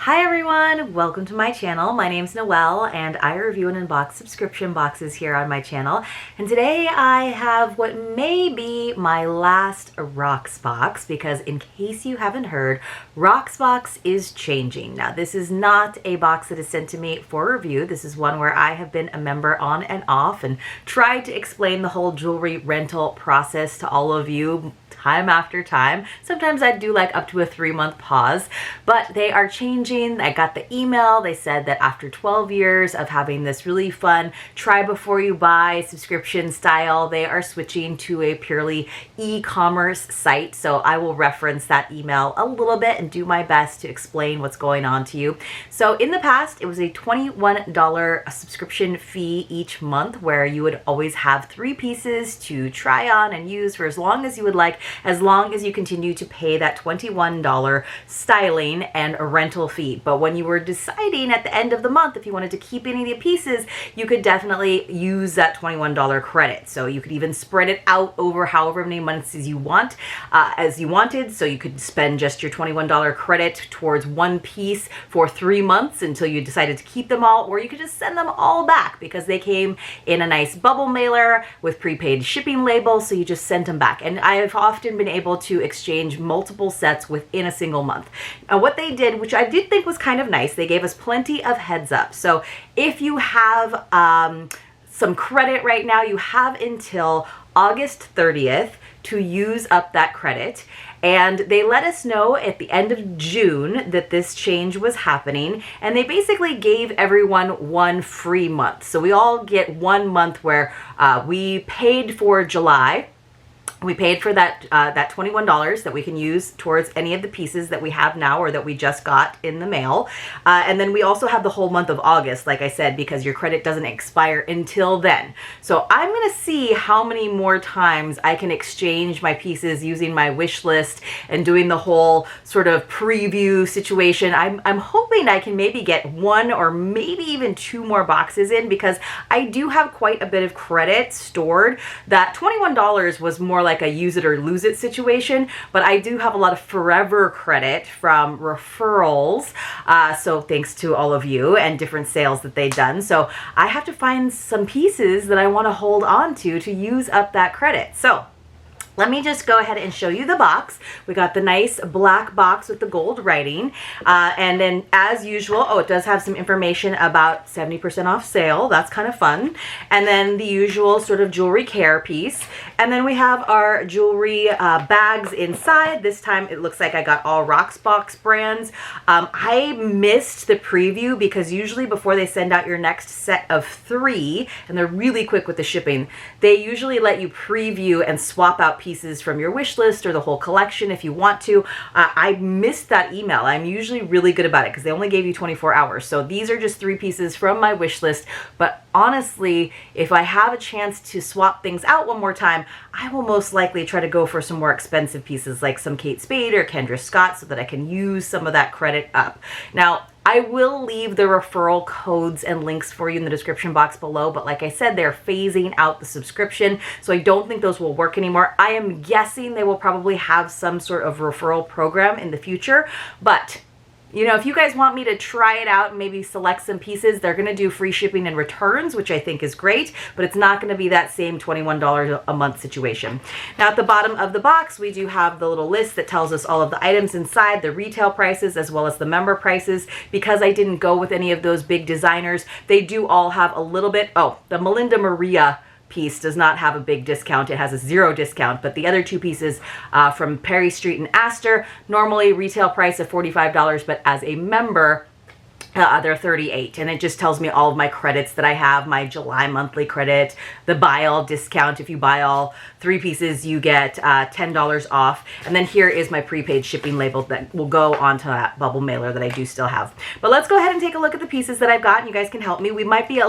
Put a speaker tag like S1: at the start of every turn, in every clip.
S1: Hi everyone, welcome to my channel. My name's Noelle and I review and unbox subscription boxes here on my channel. And today I have what may be my last Rocksbox because in case you haven't heard, Rocksbox is changing. Now this is not a box that is sent to me for review. This is one where I have been a member on and off and tried to explain the whole jewelry rental process to all of you time after time. Sometimes I do like up to a 3-month pause, but they are changing. I got the email. They said that after 12 years of having this really fun try before you buy subscription style, they are switching to a purely e-commerce site. So I will reference that email a little bit and do my best to explain what's going on to you. So in the past, it was a $21 subscription fee each month where you would always have 3 pieces to try on and use for as long as you would like, as long as you continue to pay that $21 styling and a rental fee. But when you were deciding at the end of the month if you wanted to keep any of the pieces, you could definitely use that $21 credit. So you could even spread it out over however many months as you wanted. So you could spend just your $21 credit towards one piece for 3 months until you decided to keep them all, or you could just send them all back because they came in a nice bubble mailer with prepaid shipping labels. So you just sent them back. And I have often been able to exchange multiple sets within a single month. Now what they did, which I did think was kind of nice, they gave us plenty of heads up. So if you have some credit right now, you have until August 30th to use up that credit. And they let us know at the end of June that this change was happening. And they basically gave everyone 1 free month. So we all get 1 month where we paid for July. We paid for that $21 that we can use towards any of the pieces that we have now or that we just got in the mail. And then we also have the whole month of August, like I said, because your credit doesn't expire until then. So I'm going to see how many more times I can exchange my pieces using my wish list and doing the whole sort of preview situation. I'm hoping I can maybe get 1 or maybe even 2 more boxes in because I do have quite a bit of credit stored. That $21 was more like a use it or lose it situation, but I do have a lot of forever credit from referrals. So thanks to all of you and different sales that they've done. So I have to find some pieces that I want to hold on to use up that credit. So let me just go ahead and show you the box. We got the nice black box with the gold writing. And then as usual, it does have some information about 70% off sale. That's kind of fun. And then the usual sort of jewelry care piece. And then we have our jewelry bags inside. This time it looks like I got all Rocksbox brands. I missed the preview because usually before they send out your next set of 3, and they're really quick with the shipping, they usually let you preview and swap out pieces from your wish list or the whole collection if you want to. I missed that email. I'm usually really good about it because they only gave you 24 hours. So these are just 3 pieces from my wish list. But honestly, if I have a chance to swap things out one more time, I will most likely try to go for some more expensive pieces like some Kate Spade or Kendra Scott so that I can use some of that credit up. Now, I will leave the referral codes and links for you in the description box below, but like I said, they're phasing out the subscription, so I don't think those will work anymore. I am guessing they will probably have some sort of referral program in the future, but you know, if you guys want me to try it out and maybe select some pieces, they're going to do free shipping and returns, which I think is great, but it's not going to be that same $21 a month situation. Now at the bottom of the box, we do have the little list that tells us all of the items inside, the retail prices, as well as the member prices. Because I didn't go with any of those big designers, they do all have a little bit. Oh, the Melinda Maria piece does not have a big discount. It has a 0 discount, but the other 2 pieces from Perry Street and Astor, normally retail price of $45, but as a member, they're $38, and it just tells me all of my credits that I have, my July monthly credit, the buy all discount. If you buy all 3 pieces, you get $10 off. And then here is my prepaid shipping label that will go onto that bubble mailer that I do still have. But let's go ahead and take a look at the pieces that I've got, and you guys can help me. We might be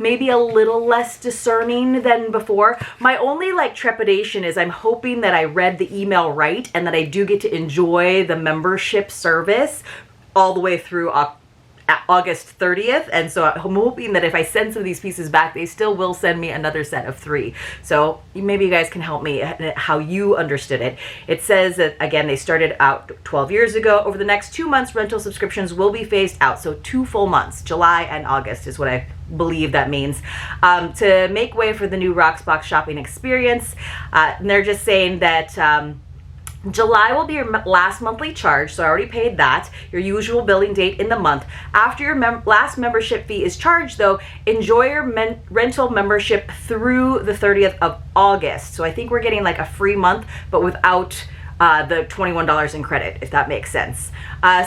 S1: maybe a little less discerning than before. My only trepidation is I'm hoping that I read the email right and that I do get to enjoy the membership service all the way through August 30th, and so I'm hoping that if I send some of these pieces back, they still will send me another set of 3. So maybe you guys can help me how you understood it. It says that, again, they started out 12 years ago. Over the next 2 months, rental subscriptions will be phased out. So 2 full months, July and August is what I believe that means, to make way for the new Rocksbox shopping experience. And they're just saying that July will be your last monthly charge, so I already paid that, your usual billing date in the month. After your last membership fee is charged, though, enjoy your rental membership through the 30th of August. So I think we're getting like a free month, but without the $21 in credit, if that makes sense.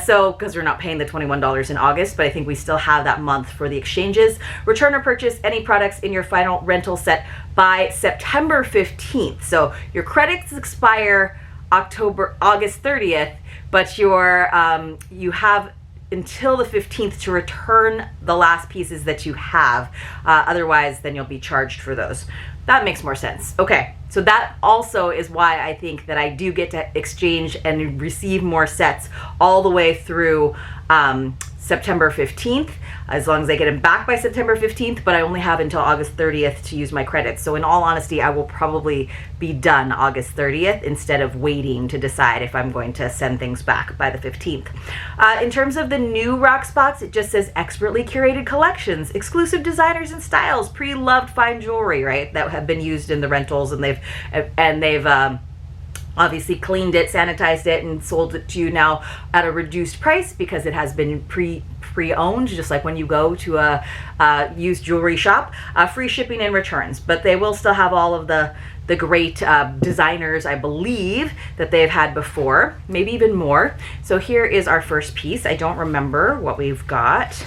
S1: So, because we're not paying the $21 in August, but I think we still have that month for the exchanges. Return or purchase any products in your final rental set by September 15th. So your credits expire August 30th, but you have until the 15th to return the last pieces that you have. Otherwise, then you'll be charged for those. That makes more sense. Okay, so that also is why I think that I do get to exchange and receive more sets all the way through September 15th, as long as I get them back by September 15th, but I only have until August 30th to use my credits. So in all honesty, I will probably be done August 30th instead of waiting to decide if I'm going to send things back by the 15th. In terms of the new Rocksbox, it just says expertly curated collections, exclusive designers and styles, pre-loved fine jewelry, right, that have been used in the rentals, and they've obviously cleaned it, sanitized it, and sold it to you now at a reduced price because it has been pre-owned, just like when you go to a used jewelry shop. Free shipping and returns, but they will still have all of the great designers, I believe, that they've had before, maybe even more. So here is our first piece. I don't remember what we've got.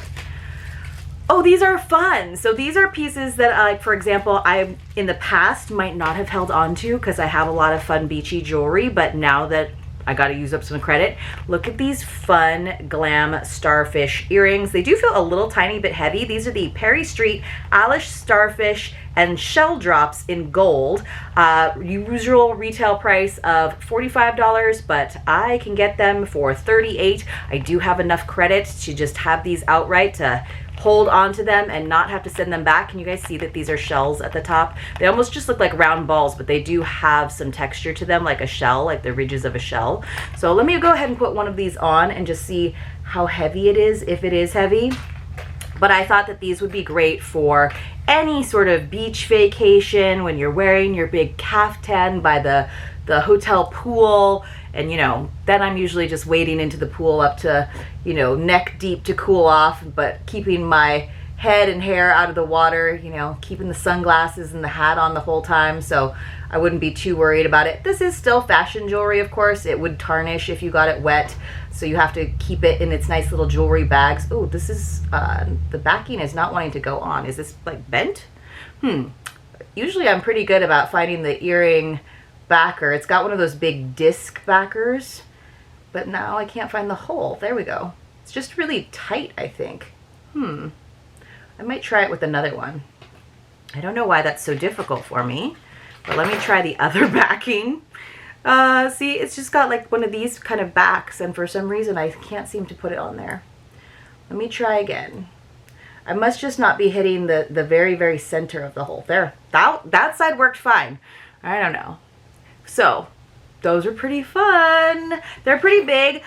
S1: Oh, these are fun. So these are pieces that, like, for example, I in the past might not have held on to because I have a lot of fun beachy jewelry, but now that I got to use up some credit, look at these fun glam starfish earrings. They do feel a little tiny bit heavy. These are the Perry Street Alice Starfish and Shell Drops in gold. Usual retail price of $45, but I can get them for $38. I do have enough credit to just have these outright to hold on to them and not have to send them back. Can you guys see that these are shells at the top? They almost just look like round balls, but they do have some texture to them, like a shell, like the ridges of a shell. So let me go ahead and put one of these on and just see how heavy it is, if it is heavy. But I thought that these would be great for any sort of beach vacation, when you're wearing your big caftan by the hotel pool. And, you know, then I'm usually just wading into the pool up to, you know, neck deep to cool off, but keeping my head and hair out of the water, you know, keeping the sunglasses and the hat on the whole time, so I wouldn't be too worried about it. This is still fashion jewelry, of course. It would tarnish if you got it wet, so you have to keep it in its nice little jewelry bags. Oh, this is, the backing is not wanting to go on. Is this, like, bent? Usually I'm pretty good about finding the earring backer. It's got one of those big disc backers, but now I can't find the hole. There we go. It's just really tight, I think. I might try it with another one. I don't know why that's so difficult for me, but let me try the other backing. See, it's just got like one of these kind of backs, and for some reason I can't seem to put it on there. Let me try again. I must just not be hitting the very, very center of the hole. There, that side worked fine. I don't know. So those are pretty fun. They're pretty big.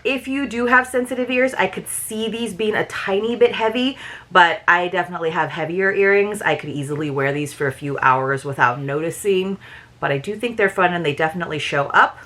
S1: If you do have sensitive ears, I could see these being a tiny bit heavy, but I definitely have heavier earrings. I could easily wear these for a few hours without noticing, but I do think they're fun and they definitely show up.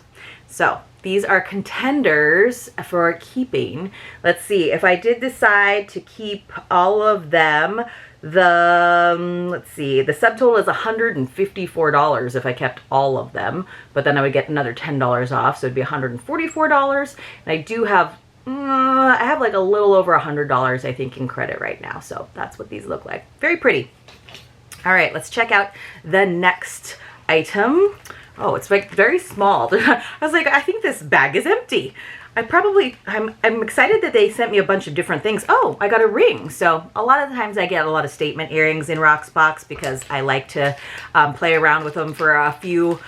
S1: So these are contenders for keeping. Let's see, if I did decide to keep all of them, let's see, the subtotal is $154 if I kept all of them, but then I would get another $10 off, so it'd be $144. And I do have, I have like a little over $100, I think, in credit right now. So that's what these look like. Very pretty. All right, let's check out the next item. Oh, it's like very small. I was like, I think this bag is empty. I'm excited that they sent me a bunch of different things. Oh, I got a ring. So a lot of the times I get a lot of statement earrings in Rocksbox because I like to play around with them for a few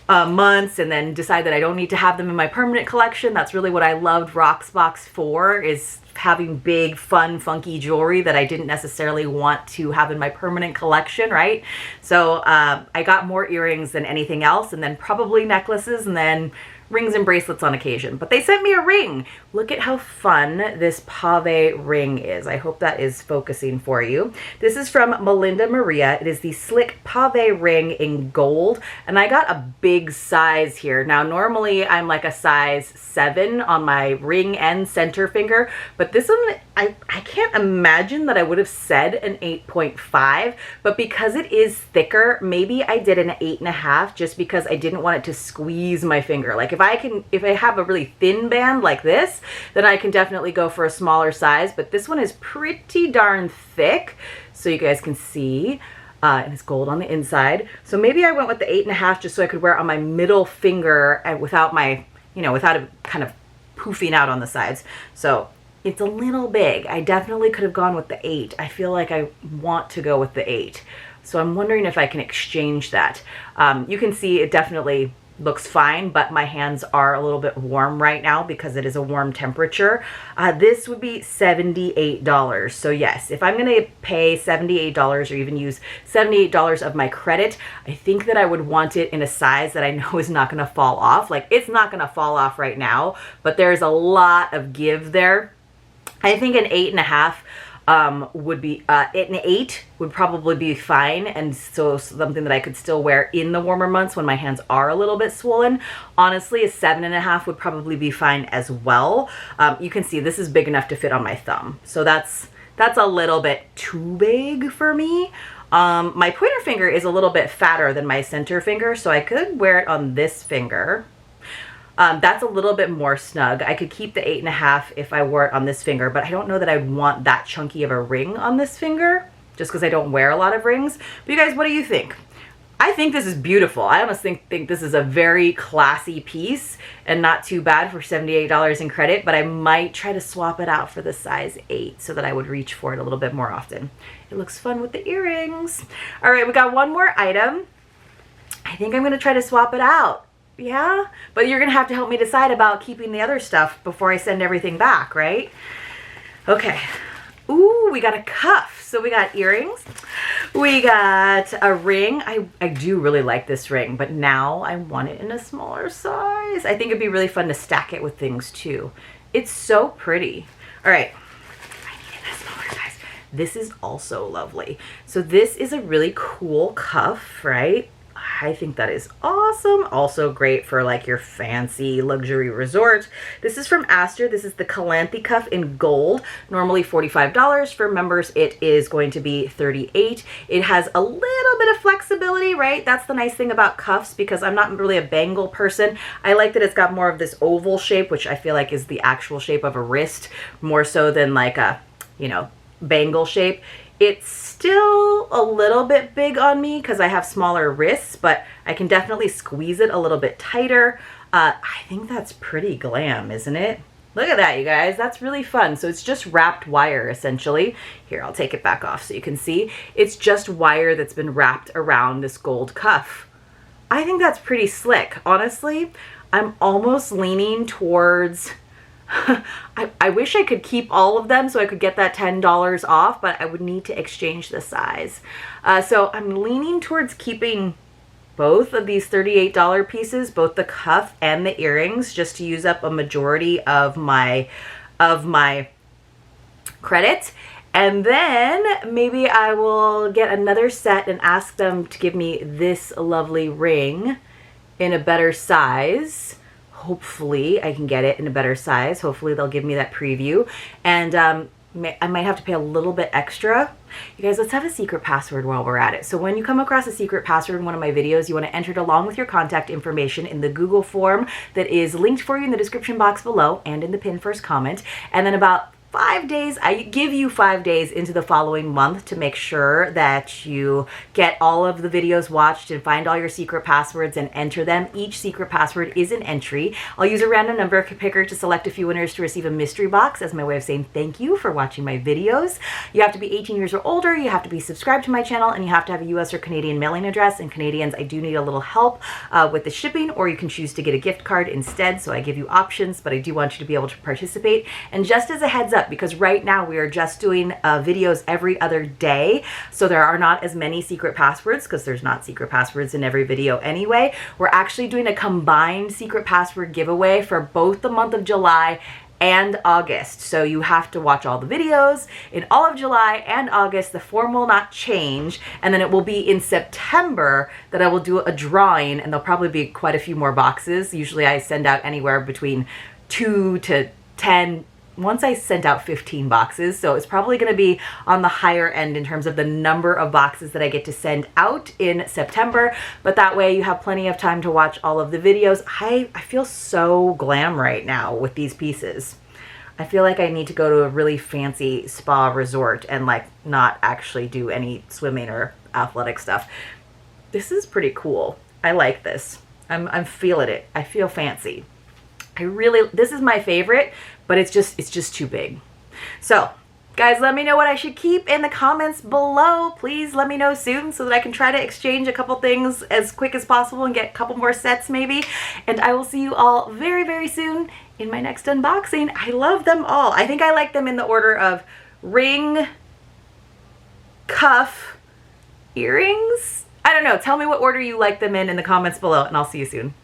S1: months and then decide that I don't need to have them in my permanent collection. That's really what I loved Rocksbox for, is having big, fun, funky jewelry that I didn't necessarily want to have in my permanent collection, right? So I got more earrings than anything else, and then probably necklaces, and then rings and bracelets on occasion. But they sent me a ring. Look at how fun this pave ring is. I hope that is focusing for you. This is from Melinda Maria. It is the slick pave ring in gold, and I got a big size here. Now normally I'm like a size 7 on my ring and center finger, but this one I can't imagine that I would have said an 8.5, but because it is thicker, maybe I did an 8.5 just because I didn't want it to squeeze my finger. Like if I have a really thin band like this, then I can definitely go for a smaller size, but this one is pretty darn thick, so you guys can see. And it's gold on the inside. So maybe I went with the 8.5 just so I could wear it on my middle finger and without my, without it kind of poofing out on the sides. So it's a little big. I definitely could have gone with the 8. I feel like I want to go with the 8. So I'm wondering if I can exchange that. You can see it definitely looks fine, but my hands are a little bit warm right now because it is a warm temperature. This would be $78. So yes, if I'm going to pay $78 or even use $78 of my credit, I think that I would want it in a size that I know is not going to fall off. Like it's not going to fall off right now, but there's a lot of give there. I think an 8.5 would be, an 8 would probably be fine, and so something that I could still wear in the warmer months when my hands are a little bit swollen. Honestly, a 7.5 would probably be fine as well. You can see this is big enough to fit on my thumb, so that's a little bit too big for me. My pointer finger is a little bit fatter than my center finger, so I could wear it on this finger. That's a little bit more snug. I could keep the 8.5 if I wore it on this finger, but I don't know that I'd want that chunky of a ring on this finger just because I don't wear a lot of rings. But you guys, what do you think? I think this is beautiful. I honestly think this is a very classy piece and not too bad for $78 in credit, but I might try to swap it out for the size 8 so that I would reach for it a little bit more often. It looks fun with the earrings. All right, we got one more item. I think I'm gonna try to swap it out. Yeah, but you're gonna have to help me decide about keeping the other stuff before I send everything back, right? Okay. Ooh, we got a cuff. So we got earrings. We got a ring. I do really like this ring, but now I want it in a smaller size. I think it'd be really fun to stack it with things too. It's so pretty. All right. I need it in a smaller size. This is also lovely. So this is a really cool cuff, right? I think that is awesome. Also great for like your fancy luxury resort. This is from Aster. This is the Calanthe cuff in gold. Normally $45. For members, it is going to be $38. It has a little bit of flexibility, right? That's the nice thing about cuffs because I'm not really a bangle person. I like that it's got more of this oval shape, which I feel like is the actual shape of a wrist, more so than like a, bangle shape. It's still a little bit big on me because I have smaller wrists, but I can definitely squeeze it a little bit tighter. I think that's pretty glam, isn't it? Look at that, you guys. That's really fun. So it's just wrapped wire, essentially. Here, I'll take it back off so you can see. It's just wire that's been wrapped around this gold cuff. I think that's pretty slick. Honestly, I'm almost leaning towards... I wish I could keep all of them so I could get that $10 off, but I would need to exchange the size. So I'm leaning towards keeping both of these $38 pieces, both the cuff and the earrings, just to use up a majority of my credit. And then maybe I will get another set and ask them to give me this lovely ring in a better size. Hopefully I can get it in a better size. Hopefully they'll give me that preview. And I might have to pay a little bit extra. You guys, let's have a secret password while we're at it. So when you come across a secret password in one of my videos, you want to enter it along with your contact information in the Google form that is linked for you in the description box below and in the pinned first comment. And then about 5 days. I give you 5 days into the following month to make sure that you get all of the videos watched and find all your secret passwords and enter them. Each secret password is an entry. I'll use a random number picker to select a few winners to receive a mystery box as my way of saying thank you for watching my videos. You have to be 18 years or older, you have to be subscribed to my channel, and you have to have a US or Canadian mailing address. And Canadians, I do need a little help with the shipping, or you can choose to get a gift card instead. So I give you options, but I do want you to be able to participate. And just as a heads up, because right now we are just doing videos every other day, so there are not as many secret passwords because there's not secret passwords in every video anyway. We're actually doing a combined secret password giveaway for both the month of July and August. So you have to watch all the videos in all of July and August. The form will not change, and then it will be in September that I will do a drawing, and there'll probably be quite a few more boxes. Usually I send out anywhere between 2 to 10. Once I sent out 15 boxes, so it's probably going to be on the higher end in terms of the number of boxes that I get to send out in September, but that way you have plenty of time to watch all of the videos. I feel so glam right now with these pieces. I feel like I need to go to a really fancy spa resort and like not actually do any swimming or athletic stuff. This is pretty cool. I like this. I'm feeling it. I feel fancy. This is my favorite, but it's just too big. So guys, let me know what I should keep in the comments below. Please let me know soon so that I can try to exchange a couple things as quick as possible and get a couple more sets maybe. And I will see you all very, very soon in my next unboxing. I love them all. I think I like them in the order of ring, cuff, earrings. I don't know. Tell me what order you like them in the comments below, and I'll see you soon.